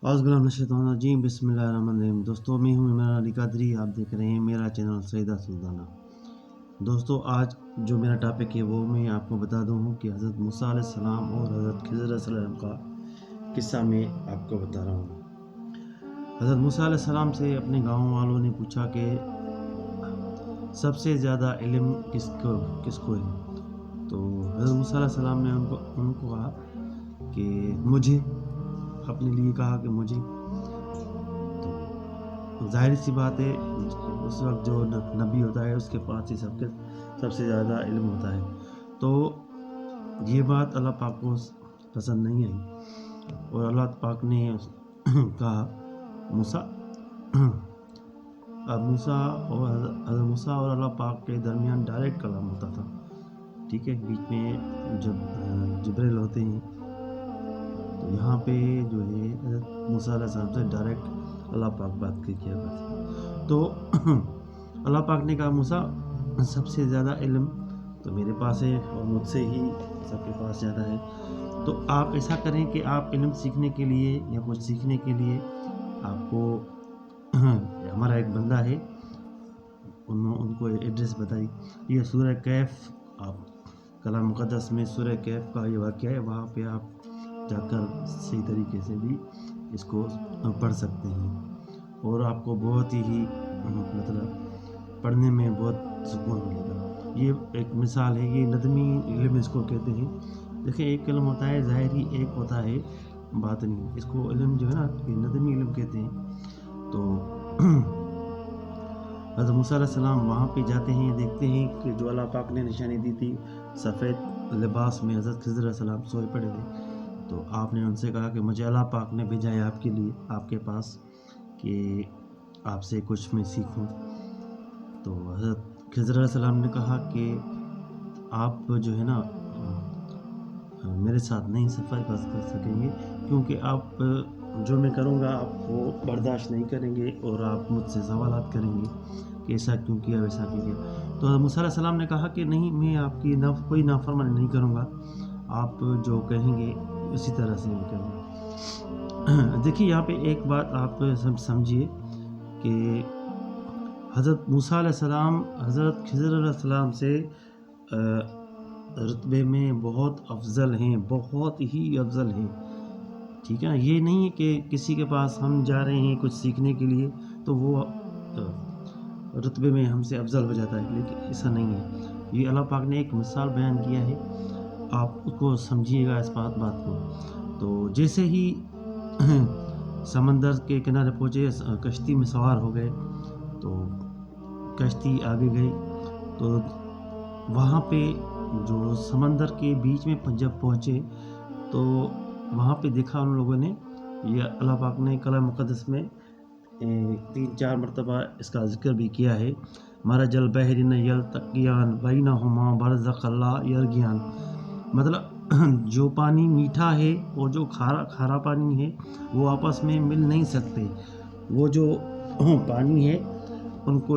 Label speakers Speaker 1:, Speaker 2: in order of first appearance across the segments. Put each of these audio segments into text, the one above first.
Speaker 1: औज़ुबिल्लाहिमिनश्शैतानिर्रजीम बिस्मिल्लाहिर्रहमानिर्रहीम। दोस्तों, मैं हूं इमरान अली कादरी। आप देख रहे हैं मेरा चैनल सईदा सुल्ताना। दोस्तों, आज जो मेरा टॉपिक है वो मैं आपको बता दूं कि हज़रत मूसा अलैहिस्सलाम और हज़रत खिज़र अलैहिस्सलाम का किस्सा मैं आपको बता रहा हूं। हज़रत मूसा अलैहिस्सलाम से अपने गाँव वालों ने पूछा कि सबसे ज़्यादा इल्म किसको है। तो हज़रत मूसा अलैहिस्सलाम ने उनको कहा कि मुझे, अपने लिए कहा कि मुझे। तो जाहिर सी बात है, उस वक्त जो नबी होता है उसके पास ही सबसे ज़्यादा इल्म होता है। तो ये बात अल्लाह पाक को पसंद नहीं आई और अल्लाह पाक ने कहा मूसा अब मूसा और अल्लाह पाक के दरमियान डायरेक्ट कलाम होता था। ठीक है, बीच में जब जिब्रील होते हैं तो यहाँ पे जो है मूसा अलैहिस्सलाम से डायरेक्ट अल्लाह पाक बात किया करते। तो अल्लाह पाक ने कहा मूसा, सबसे ज़्यादा इल्म तो मेरे पास है और मुझसे ही सबके पास ज़्यादा है। तो आप ऐसा करें कि आप इल्म सीखने के लिए या कुछ सीखने के लिए आपको हमारा एक बंदा है, उनको एड्रेस बताई। ये सूरह कैफ, आप कलाम मुक़द्दस में सूरह कैफ का ये वाक़या है, वहाँ पे आप जाकर सही तरीके से भी इसको पढ़ सकते हैं और आपको बहुत ही मतलब पढ़ने में बहुत सुकून मिलेगा। ये एक मिसाल है, ये नदमी इल्म इसको कहते हैं। देखिए, एक इल्म होता है ज़ाहिरी, एक होता है बातिनी। इसको इल्म जो है ना, ये नदमी इल्म कहते हैं। तो हज़रत मूसा अलैहिस्सलाम वहाँ पे जाते हैं, देखते हैं कि जो अल्लाह पाक ने निशानी दी थी, सफ़ेद लिबास में हज़रत खिज़र अलैहिस्सलाम सोए पड़े थे। तो आपने उनसे कहा कि मुझे अल्लाह पाक ने भेजा है आपके लिए, आपके पास, कि आपसे कुछ मैं सीखूं। तो हज़रत खिज़र अलैहिस्सलाम ने कहा कि आप जो है ना मेरे साथ नहीं सफ़र कर सकेंगे, क्योंकि आप जो मैं करूँगा आप वो बर्दाश्त नहीं करेंगे और आप मुझसे सवालात करेंगे कि ऐसा क्यों किया, वैसा क्यों किया। तो मूसा अलैहिस्सलाम ने कहा कि नहीं, मैं आपकी कोई नाफरमानी नहीं करूँगा, आप जो कहेंगे उसी तरह से मैं करूँगा। देखिए, यहाँ पे एक बात आप सब समझिए कि हज़रत मूसा अलैहिस्सलाम हज़रत खिज़र अलैहिस्सलाम से रुतबे में बहुत अफजल हैं, बहुत ही अफजल हैं। ठीक है ना, ये नहीं है कि किसी के पास हम जा रहे हैं कुछ सीखने के लिए तो वो रुतबे में हमसे अफजल हो जाता है, लेकिन ऐसा नहीं है। ये अल्लाह पाक ने एक मिसाल बयान किया है, आप उसको समझिएगा इस बात को। तो जैसे ही समंदर के किनारे पहुँचे, कश्ती में सवार हो गए, तो कश्ती आगे गई। तो वहाँ पे जो समंदर के बीच में जब पहुँचे तो वहाँ पे देखा उन लोगों ने, ये अल्लाह पाक ने कलाम मुक़द्दस में 3-4 मरतबा इसका जिक्र भी किया है, मरजल बहरिन यल्तक़ियान बैनहुमा बरज़ख़ ला यरगियान। मतलब जो पानी मीठा है और जो खारा पानी है वो आपस में मिल नहीं सकते। वो जो पानी है उनको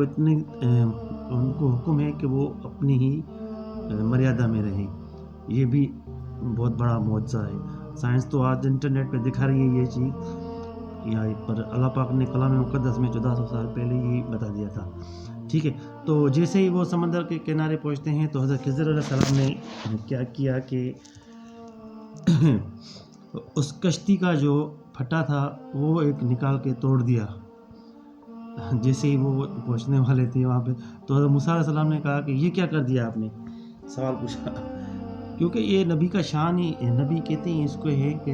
Speaker 1: उनको हुक्म है कि वो अपनी ही मर्यादा में रहें। ये भी बहुत बड़ा मौजज़ा है। साइंस तो आज इंटरनेट पे दिखा रही है ये चीज़, यहाँ पर अल्लाह पाक ने कलाम मुक़द्दस में 1400 साल पहले ही बता दिया था। ठीक है, तो जैसे ही वो समंदर के किनारे पहुँचते हैं तो हज़रत खिज़र अलैहिस्सलाम ने क्या किया कि उस कश्ती का जो फटा था वो एक निकाल के तोड़ दिया। जैसे ही वो पहुँचने वाले थे वहाँ पे, तो हज़रत मूसा अलैहिस्सलाम ने कहा कि ये क्या कर दिया आपने, सवाल पूछा। क्योंकि ये नबी का शान ही, नबी कहते हैं इसको है कि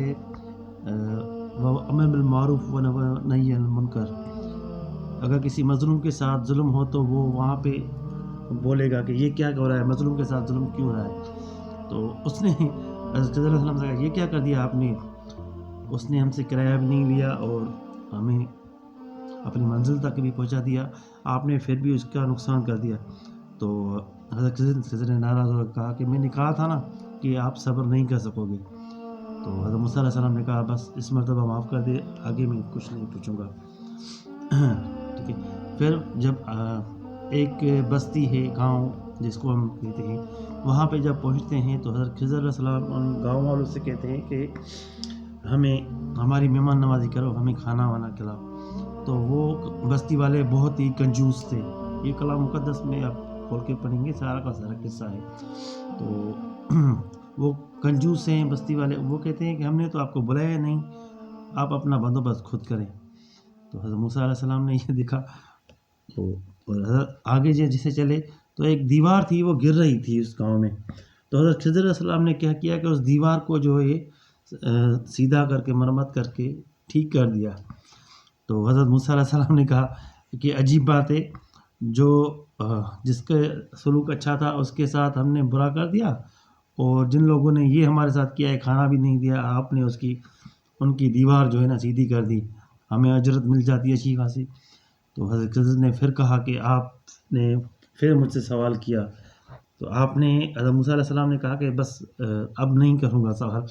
Speaker 1: अमर बिल मारूफ व नही अनिल मुनकर। अगर किसी मजलूम के साथ जुल्म हो तो वो वहाँ पे बोलेगा कि ये क्या हो रहा है, मजलूम के साथ जुल्म क्यों हो रहा है। तो उसने हज़रत खिज़र अलैहिस्सलाम से कहा, ये क्या कर दिया आपने। उसने हमसे किराया भी नहीं लिया और हमें अपनी मंजिल तक भी पहुंचा दिया, आपने फिर भी उसका नुकसान कर दिया। तो हज़रत खिज़र ने नाराज़ होकर कहा कि मैंने कहा था ना कि आप सब्र नहीं कर सकोगे। तो हज़रत मूसा अलैहिस्सलाम ने कहा, बस इस मरतबा माफ़ कर दे, आगे मैं कुछ नहीं पूछूंगा। ठीक है, फिर जब एक बस्ती है, गांव जिसको हम कहते हैं, वहाँ पे जब पहुँचते हैं तो हज़रत खिज़र अलैहिस्सलाम उन गाँव वालों से कहते हैं कि ہمیں ہماری مہمان نوازی کرو، ہمیں کھانا وانا کھلاؤ۔ تو وہ بستی والے بہت ہی کنجوس تھے۔ یہ کلام مقدس میں آپ کھول کے پڑھیں گے، سارا کا سارا قصہ ہے۔ تو وہ کنجوس ہیں بستی والے، وہ کہتے ہیں کہ ہم نے تو آپ کو بلایا نہیں، آپ اپنا بندوبست خود کریں۔ تو حضرت موسیٰ علیہ السلام نے یہ دیکھا، تو اور حضرت آگے جیسے چلے تو ایک دیوار تھی، وہ گر رہی تھی اس گاؤں میں۔ تو حضرت خضر علیہ السلام نے کیا کیا کہ اس دیوار کو جو ہے سیدھا کر کے، مرمت کر کے ٹھیک کر دیا۔ تو حضرت موسیٰ علیہ السلام نے کہا کہ عجیب بات ہے، جو جس کا سلوک اچھا تھا اس کے ساتھ ہم نے برا کر دیا، اور جن لوگوں نے یہ ہمارے ساتھ کیا ہے، کھانا بھی نہیں دیا، آپ نے ان کی دیوار جو ہے نا سیدھی کر دی، ہمیں اجرت مل جاتی ہے اچھی خاصی۔ تو حضرت خضر نے پھر کہا کہ آپ نے پھر مجھ سے سوال کیا، تو آپ نے حضرت موسیٰ علیہ السلام نے کہا کہ بس اب نہیں کروں گا سوال۔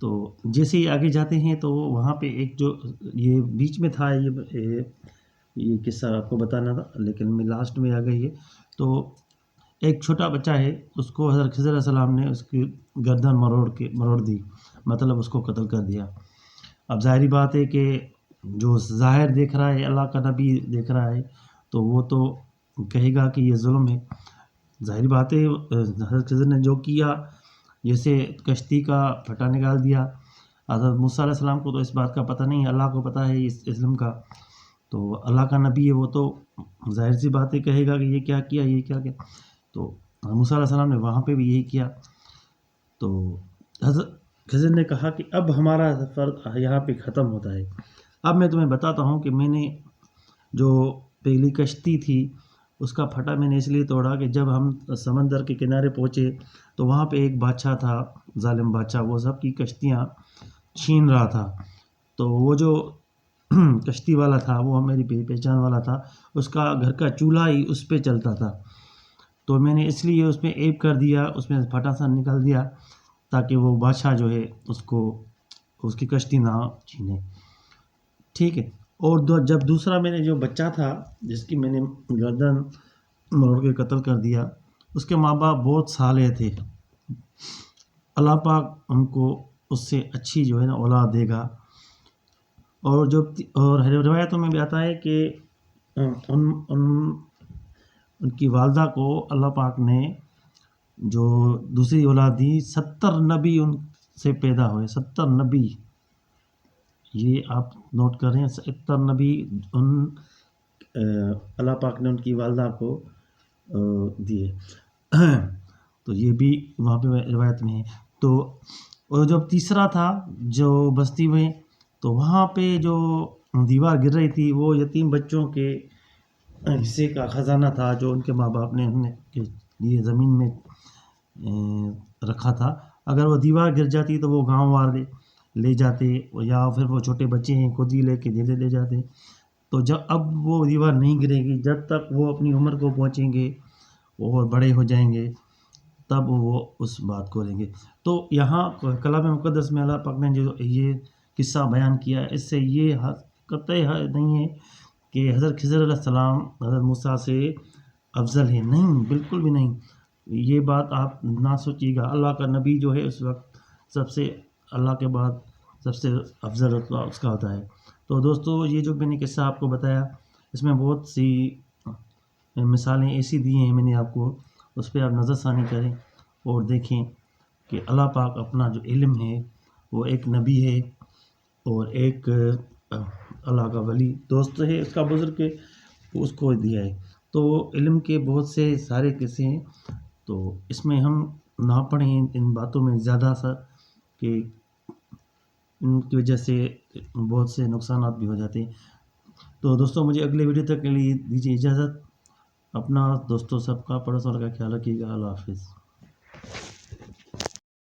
Speaker 1: تو جیسے ہی آگے جاتے ہیں تو وہاں پہ ایک جو یہ بیچ میں تھا، یہ قصہ آپ کو بتانا تھا، لیکن میں لاسٹ میں آ گئی ہے۔ تو ایک چھوٹا بچہ ہے، اس کو حضرت خضر علیہ السلام نے اس کی گردن مروڑ دی، مطلب اس کو قتل کر دیا۔ اب ظاہری بات ہے کہ جو ظاہر دیکھ رہا ہے، اللہ کا نبی دیکھ رہا ہے، تو وہ تو کہے گا کہ یہ ظلم ہے۔ ظاہری بات ہے حضرت خضر نے جو کیا، جیسے کشتی کا پھٹا نکال دیا۔ حضرت موسیٰ علیہ السلام کو تو اس بات کا پتہ نہیں، اللہ کو پتہ ہے اس علم کا۔ تو اللہ کا نبی ہے، وہ تو ظاہر سی بات ہے کہے گا کہ یہ کیا کیا، یہ کیا کیا۔ تو موسیٰ علیہ السلام نے وہاں پہ بھی یہی کیا۔ تو حضرت خضر نے کہا کہ اب ہمارا سفر یہاں پہ ختم ہوتا ہے۔ اب میں تمہیں بتاتا ہوں کہ میں نے جو پہلی کشتی تھی اس کا پھٹا میں نے اس لیے توڑا کہ جب ہم سمندر کے کنارے پہنچے تو وہاں پہ ایک بادشاہ تھا، ظالم بادشاہ، وہ سب کی کشتیاں چھین رہا تھا۔ تو وہ جو کشتی والا تھا، وہ میری پہچان والا تھا، اس کا گھر کا چولہا ہی اس پہ چلتا تھا۔ تو میں نے اس لیے اس میں ایب کر دیا، اس میں پھٹا سا نکال دیا، تاکہ وہ بادشاہ جو ہے اس کی کشتی نہ چھینے۔ ٹھیک ہے۔ اور جب دوسرا میں نے جو بچہ تھا جس کی میں نے گردن موڑ کے قتل کر دیا، اس کے ماں باپ بہت صالح تھے، اللہ پاک ان کو اس سے اچھی جو ہے نا اولاد دے گا۔ اور روایتوں میں بھی آتا ہے کہ ان کی والدہ کو اللہ پاک نے جو دوسری اولاد دی، 70 نبی ان سے پیدا ہوئے، 70 نبی، یہ آپ نوٹ کر رہے ہیں، 70 نبی اللہ پاک نے ان کی والدہ کو دیے۔ تو یہ بھی وہاں پہ روایت میں ہے۔ تو اور جب تیسرا تھا جو بستی میں، تو وہاں پہ جو دیوار گر رہی تھی، وہ یتیم بچوں کے حصے کا خزانہ تھا جو ان کے ماں باپ نے لیے زمین میں رکھا تھا۔ اگر وہ دیوار گر جاتی تو وہ گاؤں والے لے جاتے، یا پھر وہ چھوٹے بچے ہیں خود ہی لے کے لے جاتے۔ تو جب اب وہ دیوار نہیں گرے گی، جب تک وہ اپنی عمر کو پہنچیں گے اور بڑے ہو جائیں گے، تب وہ اس بات کو لیں گے۔ تو یہاں کلام مقدس میں اللہ پاک نے جو یہ قصہ بیان کیا ہے، اس سے یہ قطعی نہیں ہے کہ حضرت خضر علیہ السلام حضرت موسیٰ سے افضل ہے، نہیں، بالکل بھی نہیں۔ یہ بات آپ نہ سوچیے گا۔ اللہ کا نبی جو ہے اس وقت سب سے، اللہ کے بعد سب سے افضل رتبہ اس کا ہوتا ہے۔ تو دوستو، یہ جو میں نے قصہ آپ کو بتایا، اس میں بہت سی مثالیں ایسی دی ہیں میں نے آپ کو، اس پہ آپ نظر ثانی کریں اور دیکھیں کہ اللہ پاک اپنا جو علم ہے، وہ ایک نبی ہے اور ایک اللہ کا ولی دوست ہے، اس کا بزرگ ہے، اس کو دیا ہے۔ تو علم کے بہت سے سارے قصے ہیں، تو اس میں ہم نہ پڑھیں ان باتوں میں زیادہ سا، کہ ان کی وجہ سے بہت سے نقصانات بھی ہو جاتے ہیں۔ تو دوستوں، مجھے اگلے ویڈیو تک کے لیے دیجیے اجازت۔ اپنا دوستوں سب کا، پڑوس والوں کا خیال رکھیے گا۔ اللہ حافظ۔